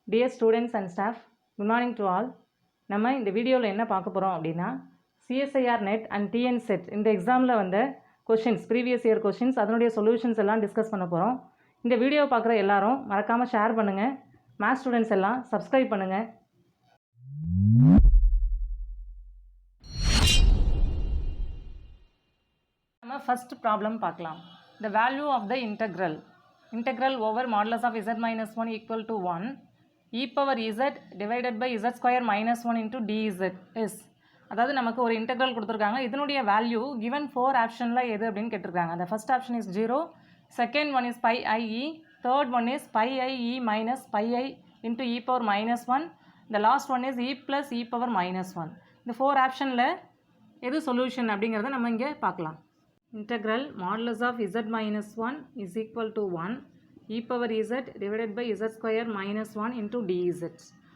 Dear students and staff, good morning to all. நம்ம இந்த வீடியோவில் என்ன பார்க்க போகிறோம் அப்படின்னா CSIR NET and TN set இந்த எக்ஸாமில் வந்த கொஷின்ஸ் ப்ரீவியஸ் இயர் கொஷின்ஸ் அதனுடைய சொல்யூஷன்ஸ் எல்லாம் டிஸ்கஸ் பண்ண போகிறோம். இந்த வீடியோ பார்க்குற எல்லாரும் மறக்காமல் ஷேர் பண்ணுங்கள். மேத்ஸ் ஸ்டூடெண்ட்ஸ் எல்லாம் சப்ஸ்கிரைப் பண்ணுங்கள். நம்ம ஃபர்ஸ்ட் ப்ராப்ளம் பார்க்கலாம். The value of the integral over modulus of z minus 1 equal to 1 e power z divided by z square minus 1 into dz is. அதாவது நமக்கு ஒரு இன்டெக்ரல் கொடுத்துருக்காங்க. இதனுடைய வேல்யூ given 4 ஆப்ஷனில் எது அப்படின்னு கேட்டிருக்காங்க. அந்த first option is 0, second one is pi i e, third one is pi i e minus pi i into e power minus 1, the last one is e plus e power minus 1. இந்த 4 ஆப்ஷனில் எது solution அப்படிங்கிறத நம்ம இங்கே பார்க்கலாம். Integral modulus of z minus 1 is equal to 1 e power z divided by z square minus 1 into dz.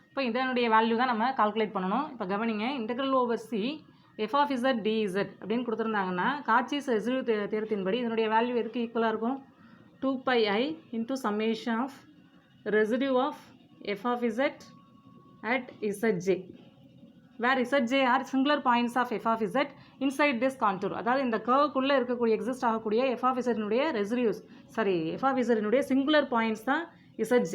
இப்போ இதனுடைய value தான் நம்ம கால்குலேட் பண்ணணும். இப்போ கவனிங்க, integral over c f of z dz அப்படின்னு கொடுத்துருந்தாங்கன்னா காட்சிஸ் ரெசிடியூ தேர்த்தின்படி இதனுடைய வேல்யூ எதுக்கு ஈக்குவலாக இருக்கும்? 2 pi I into summation of residue of f of z at zj, where zj are singular points of f of z inside this contour. அதாவது இந்த கர்வுக்குள்ளே இருக்கக்கூடிய exist ஆகக்கூடிய f of z னுடைய residues f of z னுடைய singular points தான் zj.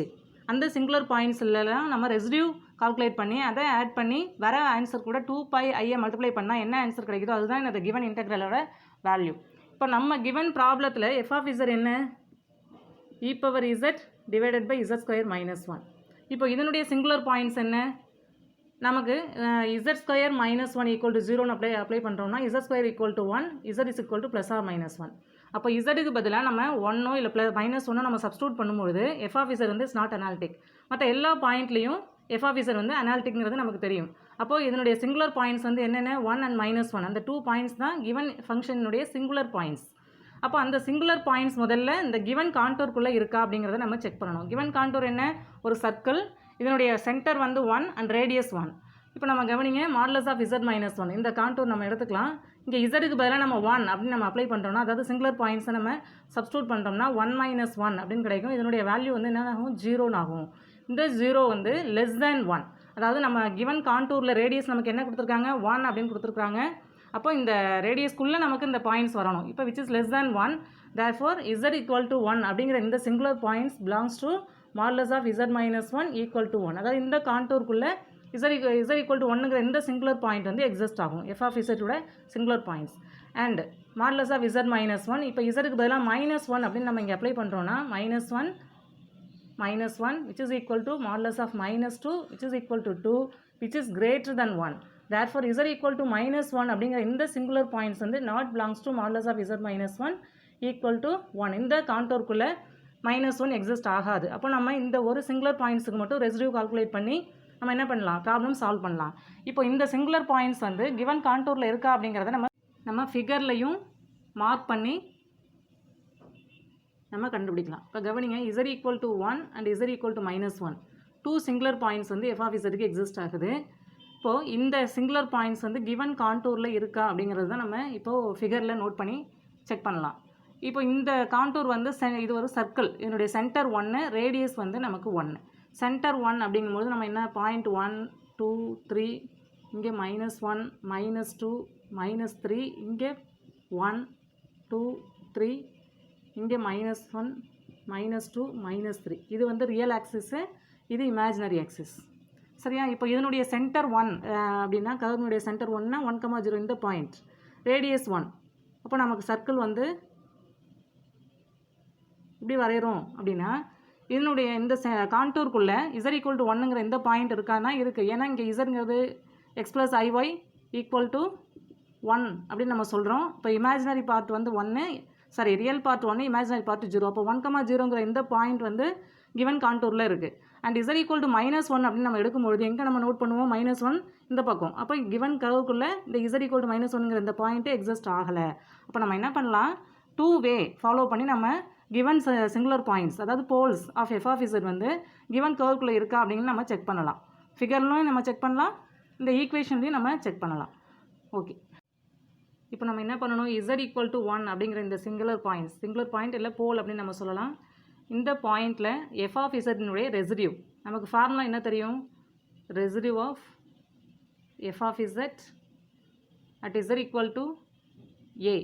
அந்த சிங்குலர் பாயிண்ட்ஸ்லாம் நம்ம ரெசிடியூ கால்குலேட் பண்ணி அதை ஆட் பண்ணி வர ஆன்சர் கூட 2 pi ஐயை மல்டிப்ளை பண்ணால் என்ன ஆன்சர் கிடைக்குதோ அதுதான் இந்த கிவன் இன்டெக்ரலோட வேல்யூ. இப்போ நம்ம கிவன் ப்ராப்ளத்தில் f of z என்ன? e power z divided by z square minus 1. இப்போ இதனுடைய சிங்குலர் பாயிண்ட்ஸ் என்ன? நமக்கு z square minus 1 equal to 0ன்னு அப்ளை பண்ணுறோம்னா z square equal to 1, z is equal to plus or minus 1. அப்போ இசட்டுக்கு பதிலாக நம்ம 1 இல்லை மைனஸ் 1 நம்ம சப்ஸ்டியூட் பண்ணும்போது f of z வந்து இஸ் நாட் அனாலிட்டிக். மற்ற எல்லா பாயிண்ட்லேயும் f of z வந்து அனாலிட்டிக்ங்கிறது நமக்கு தெரியும். அப்போது இதனுடைய சிங்குலர் பாயிண்ட்ஸ் வந்து என்னென்ன? 1 அண்ட் மைனஸ் 1, அந்த 2 பாயிண்ட்ஸ் தான் கிவன் ஃபங்க்ஷனுடைய சிங்குலர் பாயிண்ட்ஸ். அப்போ அந்த சிங்குலர் பாயிண்ட்ஸ் முதல்ல இந்த கிவன் கான்டூர்க்குள்ளே இருக்கா அப்படிங்கிறத நம்ம செக் பண்ணணும். கிவன் கான்டூர் என்ன? ஒரு சர்க்கிள், இதனுடைய சென்டர் வந்து 1 அண்ட் ரேடியஸ் 1. இப்போ நம்ம கவனிங்க, மாடுலஸ் ஆஃப் z மைனஸ் 1 இந்த கான்டூர் நம்ம எடுத்துக்கலாம். இங்கே இசட்டுக்கு பதிலாக நம்ம 1 அப்படின்னு நம்ம அப்ளை பண்ணுறோம்னா, அதாவது சிங்குலர் பாயிண்ட்ஸை நம்ம சப்ஸ்டியூட் பண்ணுறோம்னா 1 மைனஸ் 1 அப்படின்னு கிடைக்கும். இதனுடைய வேல்யூ வந்து என்ன ஆகும்? 0 ஆகும். இந்த 0 வந்து லெஸ் தேன் 1, அதாவது நம்ம கிவன் கான்டூரில் ரேடியஸ் நமக்கு என்ன கொடுத்துருக்காங்க? 1 அப்படின்னு கொடுத்துருக்காங்க. அப்போ இந்த ரேடியஸ்க்குள்ளே நமக்கு இந்த பாயிண்ட்ஸ் வரணும். இப்போ which is less than 1, therefore z equal to 1 அப்படிங்கிற இந்த singular points belongs to modulus of z minus 1 equal to 1. அதாவது இந்த கான்டூருக்குள்ளே z ஈக்குவல் டு 1ங்கிற இந்த சிங்குலர் பாயிண்ட் வந்து எக்ஸிஸ்ட் ஆகும், f of z உடைய singular points. And modulus of z minus 1, இப்போ zக்கு பதிலாக மைனஸ் 1 அப்படின்னு நம்ம இங்கே அப்ளை பண்ணுறோன்னா minus 1 which is equal to modulus of minus 2 which is equal to 2 which is greater than 1. Therefore z equal to minus 1 அப்படிங்கிற இந்த singular points வந்து not belongs to modulus of z minus 1 equal to 1. இந்த கான்டூருக்குள்ளே minus 1 exist ஆகாது. அப்போ நம்ம இந்த ஒரு singular பாயிண்ட்ஸுக்கு மட்டும் ரெசிடியூ கால்குலேட் பண்ணி நம்ம என்ன பண்ணலாம்? ப்ராப்ளம் சால்வ் பண்ணலாம். இப்போ இந்த சிங்குலர் பாயிண்ட்ஸ் வந்து கிவன் கான்டூரில் இருக்கா அப்படிங்கிறத நம்ம ஃபிகர்லையும் மார்க் பண்ணி நம்ம கண்டுபிடிக்கலாம். இப்போ கவனிங்க, z equal to 1 and z equal to minus 1, 2 singular points வந்து f of zக்கு எக்ஸிஸ்ட் ஆகுது. இப்போது இந்த சிங்குலர் பாயிண்ட்ஸ் வந்து கிவன் கான்டூரில் இருக்கா அப்படிங்கிறது தான் நம்ம இப்போது ஃபிகரில் நோட் பண்ணி செக் பண்ணலாம். இப்போ இந்த கான்டூர் வந்து இது ஒரு சர்க்கிள், இதனுடைய சென்டர் 1, ரேடியஸ் வந்து நமக்கு 1. சென்டர் 1 அப்படிங்கும்போது நம்ம என்ன பாயிண்ட் 1 2 3, இங்கே மைனஸ் 1 மைனஸ் 2 மைனஸ் 3, இங்கே 1 2 3, இங்கே மைனஸ் 1 மைனஸ் 2 மைனஸ் 3. இது வந்து ரியல் ஆக்சிஸு, இது இமேஜினரி ஆக்சிஸ். சரியா? இப்போ இதனுடைய சென்டர் 1 அப்படின்னா கர்வனுடைய சென்டர் 1னா 1,0 இந்த பாயிண்ட், ரேடியஸ் 1. அப்போ நமக்கு சர்க்கிள் வந்து இப்படி வரைகிறோம் அப்படின்னா இதனுடைய இந்த கான்டூருக்குள்ளே z ஈக்குவல் டு 1ங்கிற இந்த பாயிண்ட் இருக்கான்னா இருக்குது. ஏன்னா இங்கே zங்கிறது x plus iy equal to 1 அப்படின்னு நம்ம சொல்கிறோம். இப்போ இமேஜினரி பார்ட் வந்து 1, ரியல் பார்ட் 1, இமேஜினரி பார்ட் 0. அப்போ 1,0ங்கிற இந்த பாயிண்ட் வந்து கிவன் கான்டூரில் இருக்குது. And z equal to minus 1 அப்படின்னு நம்ம எடுக்கும்பொழுது எங்கே நம்ம நோட் பண்ணுவோம்? மைனஸ் 1 இந்த பக்கம். அப்போ கிவன் கர்வுக்குள்ளே இந்த z ஈக்குவல் டு மைனஸ் 1ங்கிற இந்த பாயிண்ட்டு எக்ஸிஸ்ட் ஆகலை. அப்போ நம்ம என்ன பண்ணலாம்? 2 வே ஃபாலோ பண்ணி நம்ம கிவன் சிங்குலர் பாயிண்ட்ஸ், அதாவது poles of f of z வந்து கிவன் கர்வுக்குள்ளே இருக்கா அப்படின்னு நம்ம செக் பண்ணலாம். ஃபிகர்லையும் நம்ம செக் பண்ணலாம், இந்த ஈக்குவேஷன்லையும் நம்ம செக் பண்ணலாம். ஓகே, இப்போ நம்ம என்ன பண்ணணும்? z ஈக்குவல் டு 1 அப்படிங்கிற இந்த சிங்குலர் பாயிண்ட் இல்லை போல் அப்படின்னு நம்ம சொல்லலாம். இந்த பாயிண்டில் f of z னுடைய ரெசிடியூ, நமக்கு ஃபார்முலா என்ன தெரியும், residue of f of z at z equal to A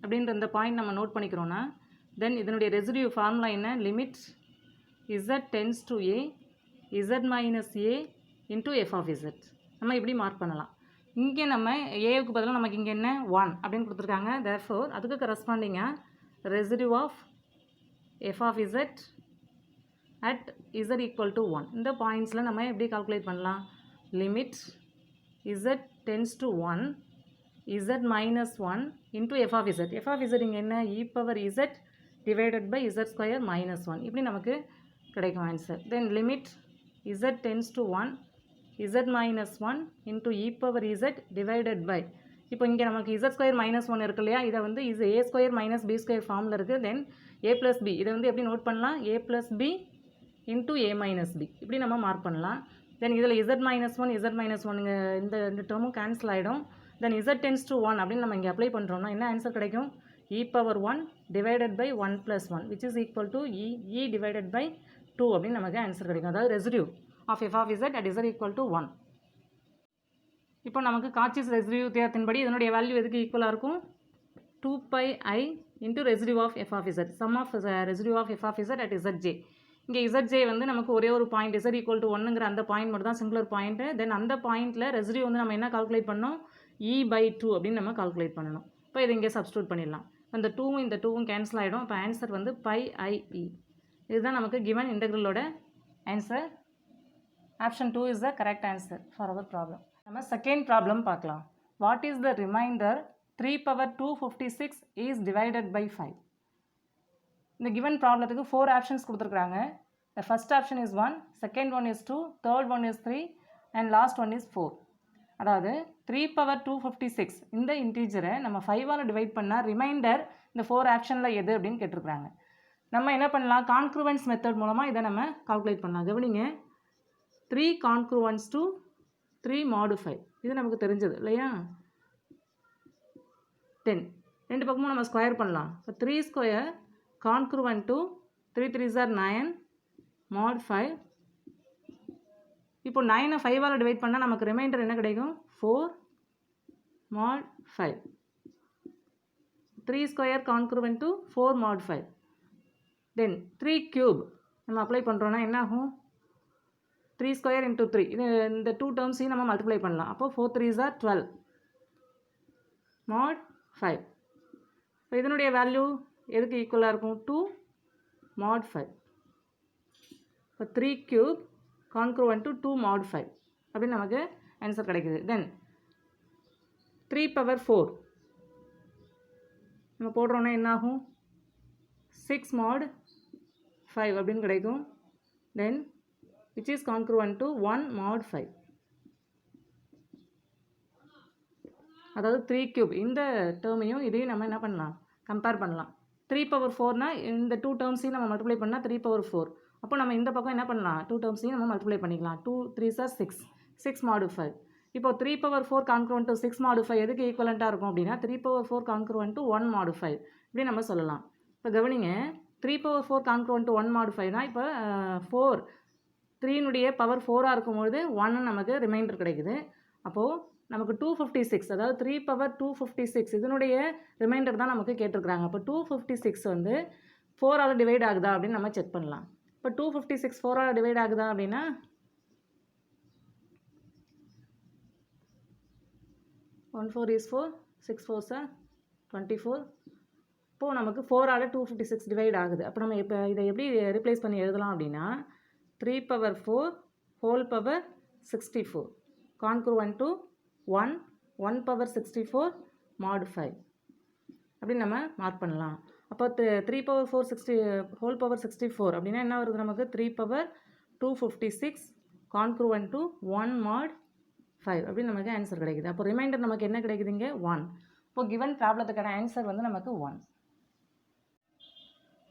அப்படின்ற இந்த பாயிண்ட் நம்ம நோட் பண்ணிக்கிறோன்னா, தென் இதனுடைய ரெசிடியூ ஃபார்முலா என்ன, limit z tends to a z minus a into f of z. நம்ம இப்படி மார்க் பண்ணலாம். இங்கே நம்ம ஏவுக்கு பதிலாக நமக்கு இங்கே என்ன 1 அப்படின்னு கொடுத்துருக்காங்க. therefore அதுக்கு கரஸ்பாண்டிங்காக residue of f of z at z equal to 1 இந்த பாயிண்ட்ஸில் நம்ம எப்படி கால்குலேட் பண்ணலாம், limit z tends to 1 z minus 1 into f of z. F of z இங்கே என்ன, e power z divided by z square minus 1 இப்படி நமக்கு கிடைக்கும் answer. Then limit z tends to 1 z minus 1 into e power z divided by, இப்போ இங்கே நமக்கு Z square minus 1 இருக்கு இல்லையா, இதை வந்து இது ஏ ஸ்கொயர் மைனஸ் பி ஸ்கொயர் ஃபார்மில் இருக்குது. தென் ஏ ப்ளஸ் பி, இதை வந்து எப்படி நோட் பண்ணலாம், ஏ ப்ளஸ் பி இன்ட்டு ஏ மைனஸ் பி இப்படி நம்ம மார்க் பண்ணலாம். தென் இதில் இசட் மைனஸ் 1 இசட் மைனஸ் 1 இந்த டேர்மும் கேன்சல் ஆகிடும். தென் இசட் டென்ஸ் டு 1 அப்படின்னு நம்ம இங்கே அப்ளை பண்ணுறோம்னா என்ன ஆன்சர் கிடைக்கும், e power 1 divided by 1 plus 1 which is equal to e divided by 2 அப்படின்னு நமக்கு ஆன்சர் கிடைக்கும். அதாவது residue of f of z at z equal to 1. இப்போ நமக்கு காச்சிஸ் ரெசிடியூ தேர்த்தின்படி இதனுடைய வேல்யூ எதுக்கு ஈக்குவலாக இருக்கும், 2 pi i into residue of f of z, sum of residue of f of z at z j. இங்கே z j வந்து நமக்கு ஒரே ஒரு பாயிண்ட் இசட் ஈக்குவல் டு 1ங்கிற அந்த பாயிண்ட் மட்டும் தான் சிங்குலர் பாயிண்ட்டு. தென் அந்த பாயிண்ட்டில் ரெசிடியூ வந்து நம்ம என்ன கால்குலேட் பண்ணோம், e by 2 அப்படின்னு நம்ம கால்குலேட் பண்ணணும். இப்போ இதை இங்கே சப்ஸ்டியூட் பண்ணிடலாம். அந்த 2வும் இந்த 2வும் கேன்சல் ஆகிடும். இப்போ ஆன்சர் வந்து pi i e. இதுதான் நமக்கு கிவன் இன்டெக்ரலோட answer. Option 2 is the correct answer for our problem. நம்ம செகண்ட் ப்ராப்ளம் பார்க்கலாம். What is the remainder 3 power 256 is divided by 5. இந்த கிவன் ப்ராப்ளத்துக்கு 4 ஆப்ஷன்ஸ் கொடுத்துருக்குறாங்க. The first option is 1, second one is 2, third one is 3 and last one is 4. அதாவது 3 power 256 இந்த இன்டீஜரை நம்ம 5ஆல் divide பண்ணால் reminder இந்த 4 ஆப்ஷனில் எது அப்படின்னு கேட்டிருக்கிறாங்க. நம்ம என்ன பண்ணலாம், கான்க்ரூவன்ஸ் மெத்தட் மூலமாக இதை நம்ம கால்குலேட் பண்ணலாம். கவனிங்க, 3 கான்க்ரூவன்ஸ் டு 3 mod 5 இது நமக்கு தெரிஞ்சது இல்லையா. 10 ரெண்டு பக்கமும் நம்ம ஸ்கொயர் பண்ணலாம். இப்போ 3 square congruent to 3 3s are 9 mod 5. இப்போ 9 5ஆல் டிவைட் பண்ணால் நமக்கு ரிமைண்டர் என்ன கிடைக்கும், 4 mod 5. 3 square congruent to 4 mod 5. Then 3 cube நம்ம அப்ளை பண்ணுறோன்னா என்ன ஆகும், 3 ஸ்கொயர் இன்ட்டு 3 இது இந்த 2 டேர்ம்ஸையும் நம்ம மல்டிப்ளை பண்ணலாம். அப்போ 4 3s are 12 mod 5. இப்போ இதனுடைய வேல்யூ எதுக்கு ஈக்குவலாக இருக்கும், 2 mod 5. இப்போ 3 கியூப் கான்க்ரூவன்ட் டு 2 mod 5 அப்படின்னு நமக்கு ஆன்சர் கிடைக்குது. தென் 3 பவர் 4 நம்ம போடுறோன்னா என்ன ஆகும், 6 mod 5 அப்படின்னு கிடைக்கும். தென் which is congruent to 1 mod 5. அதாவது 3 கியூப் இந்த டேர்மையும் இதையும் நம்ம என்ன பண்ணலாம், கம்பேர் பண்ணலாம். 3 பவர் 4னா இந்த 2 டேர்ம்ஸையும் நம்ம மல்டிப்ளை பண்ணால் 3 பவர் 4. அப்போ நம்ம இந்த பக்கம் என்ன பண்ணலாம், 2 டேர்ம்ஸையும் நம்ம மல்டிப்ளை பண்ணிக்கலாம். 2 3s are 6 mod 5. இப்போ 3 பவர் 4 கான்க்ரூவன்ட் டு 6 mod 5 எதுக்கு ஈக்குவலண்ட்டாக இருக்கும் அப்படின்னா 3 பவர் 4 கான்க்ரூவன்ட் டு 1 mod 5 இப்படி நம்ம சொல்லலாம். இப்போ கவனிங்க, 3 பவர் 4 கான்க்ரூவன்ட் டு 1 mod 5 தான். இப்போ 4 3னுடைய பவர் 4ஆக இருக்கும்பொழுது 1 நமக்கு ரிமைண்டர் கிடைக்குது. அப்போது நமக்கு 256 அதாவது 3 பவர் 256 இதனுடைய ரிமைண்டர் தான் நமக்கு கேட்டிருக்கிறாங்க. அப்போ 256 வந்து 4ஆல் டிவைட் ஆகுதா அப்படின்னு நம்ம செக் பண்ணலாம். இப்போ 256 4ஆல் டிவைட் ஆகுதா அப்படின்னா 1 4 is 4 6 4s are 24. இப்போது நமக்கு 4ஆல் 256 டிவைட் ஆகுது. அப்போ நம்ம இப்போ இதை எப்படி ரீப்ளேஸ் பண்ணி எழுதலாம் அப்படின்னா 3 power 4 whole power 64 congruent to 1 power 64 mod 5 அப்படின்னு நம்ம மார்க் பண்ணலாம். அப்போ 3 பவர் 4 60 ஹோல் பவர் 64 அப்படின்னா என்ன வருது நமக்கு, 3 பவர் 256 கான்க்ரூவன்ட் டு 1 mod 5 அப்படின்னு நமக்கு ஆன்சர் கிடைக்குது. அப்போ ரிமைண்டர் நமக்கு என்ன கிடைக்குதுங்க, 1. இப்போ கிவன் ப்ராப்ளத்துக்கான ஆன்சர் வந்து நமக்கு 1.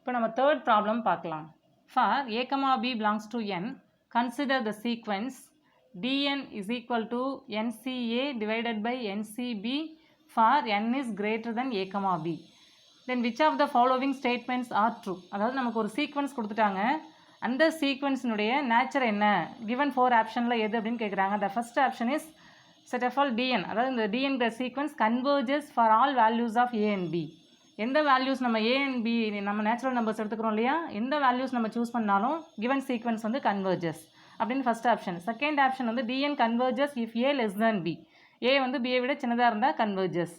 இப்போ நம்ம தேர்ட் ப்ராப்ளம் பார்க்கலாம். For a comma b belongs to n, consider the sequence dn is equal to nca divided by ncb for n is greater than a comma b. Then which of the following statements are true? அதாவது நமக்கு ஒரு sequence கொடுத்துட்டாங்க. அந்த சீக்வன்ஸினுடைய nature என்ன, given 4 ஆப்ஷனில் எது அப்படின்னு கேட்குறாங்க. The first option is set of all t n, அதாவது இந்த டிஎன்கிற sequence converges for all values of A and B. எந்த வேல்யூஸ் நம்ம ஏ அண்ட் பி நம்ம நேச்சுரல் நம்பர்ஸ் எடுத்துக்கிறோம் இல்லையா, எந்த வேல்யூஸ் நம்ம சூஸ் பண்ணாலும் கிவன் சீக்வன்ஸ் வந்து கன்வர்ஜஸ் அப்படின்னு ஃபர்ஸ்ட் ஆப்ஷன். செகண்ட் ஆப்ஷன் வந்து t n converges if A less than B, A வந்து பியை விட சின்னதாக இருந்தால் converges.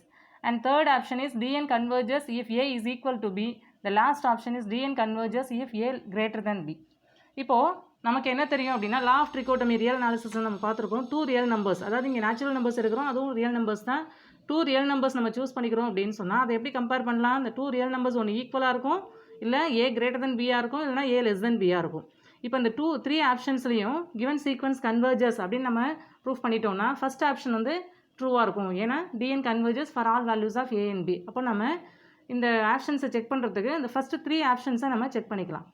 And third option is TN converges if a is equal to b. The last option is TN converges if a greater than b. இப்போது நமக்கு என்ன தெரியும் அப்படின்னா, law of trichotomy real analysis நம்ம பார்த்துருக்கோம். 2 ரியல் நம்பர்ஸ், அதாவது இங்கே natural numbers எடுக்கிறோம், அதுவும் ரியல் நம்பர்ஸ் தான். 2 ரியல் நம்பர்ஸ் நம்ம சூஸ் பண்ணிக்கிறோம் அப்படின்னு சொன்னால் அதை எப்படி கம்பேர் பண்ணலாம்? இந்த 2 ரியல் நம்பர்ஸ் ஒன்று ஈக்குவலாக இருக்கும், இல்லை ஏ கிரேட்டர் தென் பியாக இருக்கும், இல்லைனா ஏ லெஸ் தென் பியாக இருக்கும். இப்போ இந்த 3 ஆப்ஷன்ஸ்லையும் கிவன் சீக்வன்ஸ் கன்வர்ஜஸ் அப்படின்னு நம்ம ப்ரூஃப் பண்ணிட்டோம்னா ஃபர்ஸ்ட் ஆப்ஷன் வந்து ட்ரூவாக இருக்கும். ஏன்னா dn converges for all values of A and b. அப்போ நம்ம இந்த ஆப்ஷன்ஸை செக் பண்ணுறதுக்கு இந்த ஃபஸ்ட்டு 3 ஆப்ஷன்ஸை நம்ம செக் பண்ணிக்கலாம்.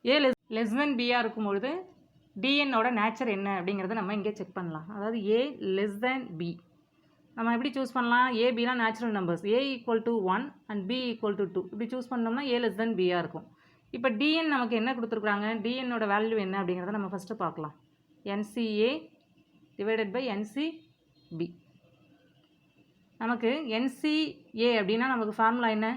ஏ லெஸ் தென் பியாக இருக்கும்பொழுது டிஎன்னோட நேச்சர் என்ன அப்படிங்கிறத நம்ம இங்கே செக் பண்ணலாம். அதாவது ஏ லெஸ் தென் பி நம்ம எப்படி சூஸ் பண்ணலாம்? ஏ பிலாம் natural numbers, A equal to 1 and B equal to 2 இப்படி சூஸ் பண்ணோம்னா ஏ லெஸ் தென் பியாக இருக்கும். இப்போ டிஎன் நமக்கு என்ன கொடுத்துருக்குறாங்க, டிஎன்னோட வேல்யூ என்ன அப்படிங்கிறத நம்ம ஃபஸ்ட்டு பார்க்கலாம். NCA divided by NCP. நமக்கு என்சிஏ அப்படின்னா நமக்கு ஃபார்முலா என்ன?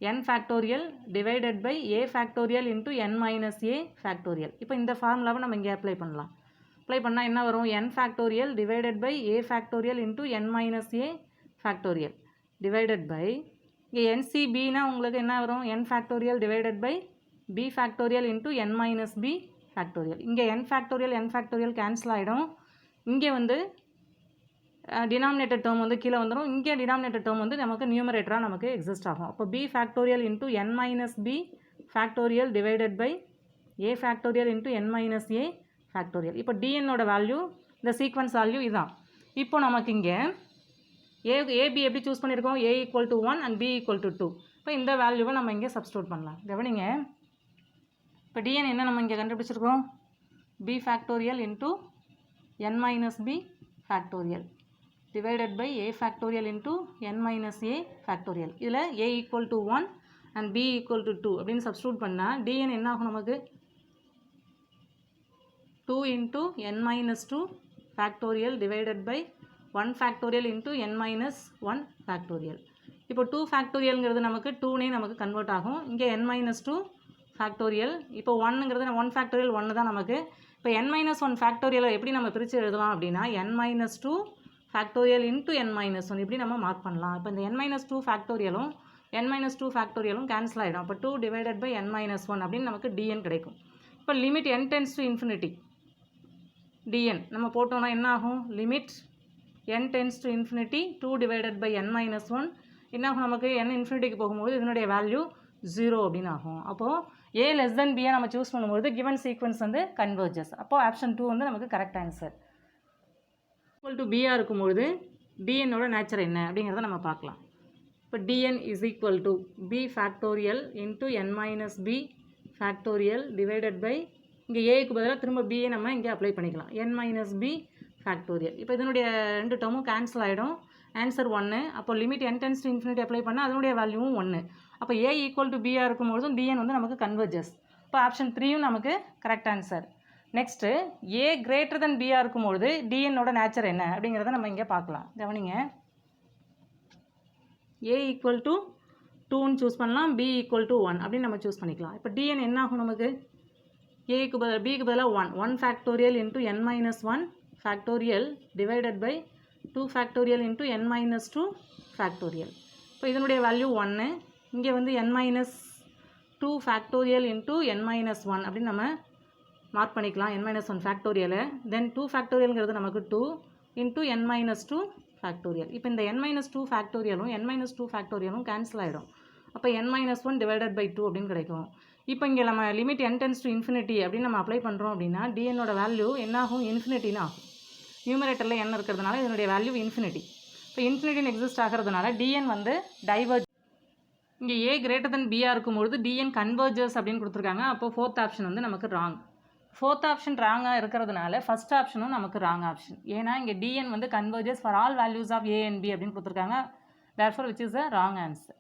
n factorial divided by A factorial into n minus A factorial. இப்போ இந்த ஃபார்முலாவை நம்ம இங்கே அப்ளை பண்ணலாம். அப்ளை பண்ணால் என்ன வரும்? n factorial divided by A factorial into n minus A factorial divided by இங்கே என்சிபினா உங்களுக்கு என்ன வரும்? n factorial divided by b factorial into n minus b factorial. இங்கே n ஃபேக்டோரியல் கேன்சல் ஆகிடும். இங்கே வந்து டினாமினேட்டர் டேர்ம் வந்து கீழே வந்துடும். இங்கே டினாமினேட்டர் டேர்ம் வந்து நமக்கு நியூமரேட்டராக நமக்கு எக்ஸிஸ்ட் ஆகும். அப்போ b factorial into n minus b factorial divided by a factorial into n minus a factorial. இப்போ டிஎன்னோட வேல்யூ இந்த சீக்வன்ஸ் வேல்யூ இதுதான். இப்போ நமக்கு இங்கே ஏபி எப்படி சூஸ் பண்ணியிருக்கோம்? a equal to 1 and b equal to 2. இப்போ இந்த வேல்யூவை நம்ம இங்கே சப்ஸ்டியூட் பண்ணலாம். கவனிங்க, இப்போ டிஎன் என்ன நம்ம இங்கே கண்டுபிடிச்சிருக்கோம்? b factorial into n minus b factorial divided by a factorial into n minus a factorial. இதில் a equal to 1 and b equal to 2 அப்படின்னு substitute பண்ணால் dn என்ன ஆகும்? நமக்கு 2 into n minus 2 factorial divided by 1 factorial into n minus 1 factorial. இப்போ 2 factorialங்கிறது நமக்கு 2னே நமக்கு convert ஆகும். இங்கே n minus 2 factorial. இப்போ 1ங்கிறது 1 factorial 1 தான் நமக்கு. இப்போ n minus 1 factorial எப்படி நம்ம பிரித்து எழுதலாம் அப்படின்னா n minus 2 factorial into n minus 1 இப்படி நம்ம மார்க் பண்ணலாம். இப்போ இந்த n மைனஸ் 2 ஃபேக்டோரியலும் n மைனஸ் 2 ஃபேக்டோரியலும் கேன்சல் ஆகிடும். அப்போ 2 டிவைடட் பை n மைனஸ் 1 அப்படின்னு நமக்கு dn கிடைக்கும். இப்போ limit n tends to infinity dn நம்ம போட்டோம்னா என்ன ஆகும்? Limit n tends to infinity 2 divided by n minus 1 என்ன ஆகும்? நமக்கு n இன்ஃபினிட்டிக்கு போகும்போது இதனுடைய வேல்யூ 0 அப்படின்னு ஆகும். அப்போது a லெஸ் தென் பியை நம்ம சூஸ் பண்ணும்போது கிவன் சீக்வன்ஸ் வந்து கன்வர்ஜஸ். அப்போது ஆப்ஷன் 2 வந்து நமக்கு கரெக்ட் ஆன்சர். ஈக்குவல் டு பியாக இருக்கும்பொழுது டிஎன்னோட நேச்சர் என்ன அப்படிங்கிறத நம்ம பார்க்கலாம். இப்போ dn is equal to b factorial into n minus B factorial divided by இங்கே ஏக்கு பதிலாக திரும்ப பிஏ நம்ம இங்கே அப்ளை பண்ணிக்கலாம். n minus B factorial. இப்போ இதனுடைய 2 டேர்மும் கேன்சல் ஆகிடும். ஆன்சர் 1. அப்போ limit n tends to infinity apply பண்ணால் அதனுடைய வேல்யூவும் 1. அப்போ ஏ ஈக்குவல் டு பியாக இருக்கும்பொழுதும் டிஎன் வந்து நமக்கு கன்வர்ஜஸ். இப்போ ஆப்ஷன் 3யும் நமக்கு correct answer. Next A greater than பியாக இருக்கும்பொழுது டிஎன்னோட நேச்சர் என்ன அப்படிங்கிறத நம்ம இங்கே பார்க்கலாம். கவனிங்க, ஏ ஈக்குவல் டு 2ன்னு சூஸ் பண்ணலாம், பி ஈக்குவல் டு 1 அப்படின்னு நம்ம சூஸ் பண்ணிக்கலாம். இப்போ டிஎன் என்ன ஆகும்? நமக்கு ஏக்கு பதில் பிக்கு பதிலாக 1 factorial into n minus 1 factorial divided by 2 factorial into n minus 2 factorial. இப்போ இதனுடைய வேல்யூ 1. இங்கே வந்து n minus 2 factorial into n minus 1 அப்படின்னு நம்ம மார்க் பண்ணிக்கலாம். n minus 1 ஃபேக்டோரியலை. தென் 2 ஃபேக்டோரியல்ங்கிறது நமக்கு 2 இன்ட்டு n மைனஸ் 2 ஃபேக்டோரியல். இப்போ இந்த n மைனஸ் 2 ஃபேக்டோரியலும் n மைனஸ் 2 ஃபேக்டோரியலும் கேன்சல் ஆகிடும். அப்போ n மைனஸ் 1 டிவைடட் பை 2 அப்படின்னு கிடைக்கும். இப்போ இங்கே நம்ம limit n tends to infinity அப்படின்னு நம்ம அப்ளை பண்ணுறோம் அப்படின்னா டிஎன்னோட வேல்யூ என்ன ஆகும்? இன்ஃபினிட்டின்னு ஆகும். நியூமரேட்டரில் n இருக்கிறதுனால இதனுடைய வேல்யூ இன்ஃபினிட்டி. இப்போ இன்ஃபினிட்டின்னு எக்ஸிஸ்ட் ஆகிறதுனால டிஎன் வந்து டைவர்ஜ். இங்கே ஏ கிரேட்டர் தென் பியாக இருக்கும்பொழுது டிஎன் கன்வர்ஜஸ் அப்படின்னு கொடுத்துருக்காங்க. அப்போ 4th ஆப்ஷன் வந்து நமக்கு ராங். 4th ஆப்ஷன் ராங்காக இருக்கிறதுனால ஃபஸ்ட் ஆப்ஷனும் நமக்கு ராங் ஆப்ஷன். ஏன்னா இங்கே டிஎன் வந்து converges for all values of A and b அப்படின்னு கொடுத்துருக்காங்க. Therefore which is a wrong answer.